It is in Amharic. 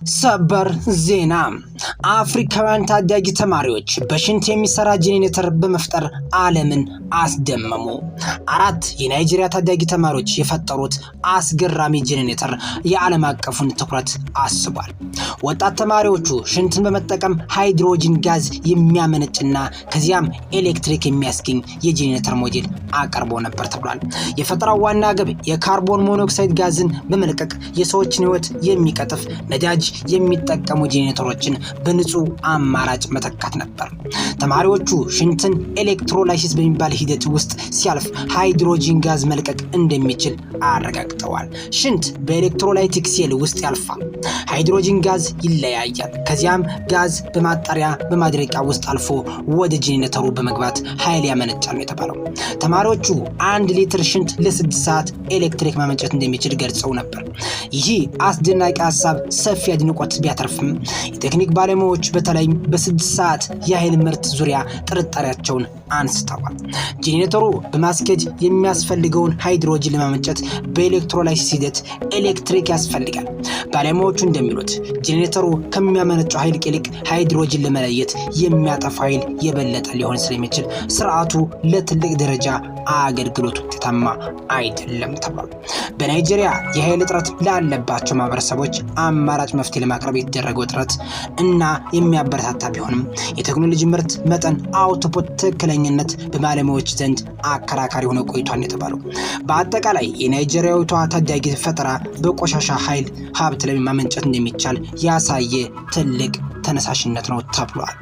ሰበር ዜና አፍሪካውያን ታዳጊ ተማሪዎች በሽንት የሚሰራ ጄኔሬተር በመፍጠር ዓለምን አስደመሙ። 4 የናይጄሪያ ታዳጊ ተማሪዎች የፈጠሩት አስገራሚ ጄኔሬተር የዓለም አቀፉን ትኩረት አስቧል። ወጣት ተማሪዎቹ ሽንትን በመጠቀም ሃይድሮጂን ጋዝ የሚያመነጭና ከዚያም ኤሌክትሪክ የሚያስገኝ የጄኔሬተር ሞዴል አቀርቦ ነበር ተብሏል። የፈጠራው ዋና ግብ የካርቦን ሞኖክሳይድ ጋዝን በመልቀቅ የሰዎችን ሕይወት የሚቀጥፍ ነዳጅ የሚጠቀሙ ጄኔሬተሮችን በንጹህ አማራጭ መተካት ነበር። ተማሪዎቹ ሽንትን ኤሌክትሮላይሲስ በሚባል ሂደት ውስጥ ሲያልፍ ሃይድሮጂን ጋዝ መልቀቅ እንደሚችል አረጋግጠዋል። ሽንት በኤሌክትሮላይቲክ ሴል ውስጥ ያልፋል። ሃይድሮጂን ጋዝ ይለያያል። ከዚያም ጋዝ በማጣሪያ በማድረቂያ ውስጥ አልፎ ወደ ጄኔሬተሩ በመግባት ኃይል ያመነጫል የተባለው። ተማሪዎቹ 1 ሊትር ሽንት ለ6 ሰዓት ኤሌክትሪክ ማመንጨት እንደሚችል ገልጸው ነበር። ይህ አስደናቂ ሐሳብ ሰፊ አድናቆት ቢያተርፍም የቴክኒክ ባለሙያዎች በተለይም በ6 ሰዓት የኃይል ምርት ዙሪያ ጥርጣሬያቸውን አንስተዋል። ጄኔሬተሩ በማስኬድ የሚያስፈልገውን ሃይድሮጂን ለማመንጨት በኤሌክትሮላይሲስ ሂደት ኤሌክትሪክ ያስፈልጋል። ባለሙያዎቹ እንደሚሉት ጄኔሬተሩ ከሚያመነጨው ኃይል ይልቅ ሃይድሮጂን ለመለየት የሚያጠፋ ኃይል የበለጠ ሊሆን ስለሚችል ስርዓቱ ለትልቅ ደረጃ አገልግሎት ውጤታማ አይደለም ተብሏል። በናይጄሪያ የኃይል እጥረት ላለባቸው ማህበረሰቦች አማራጭ መፍትሄ ለማቅረብ የተደረገው ጥረት እና የሚያበረታታ ቢሆንም የቴክኖሎጂ ምርት መጠን አውትፑት ትክክለኛነት በባለሙያዎች ዘንድ አከራካሪ ሆኖ ቆይቷል የተባለው። በአጠቃላይ የናይጄሪያዊቷ ታዳጊ ፈጠራ በቆሻሻ ኃይል ሀብት ለማመንጨት እንደሚቻል ያሳየ ትልቅ ተነሳሽነት ነው ተብሏል።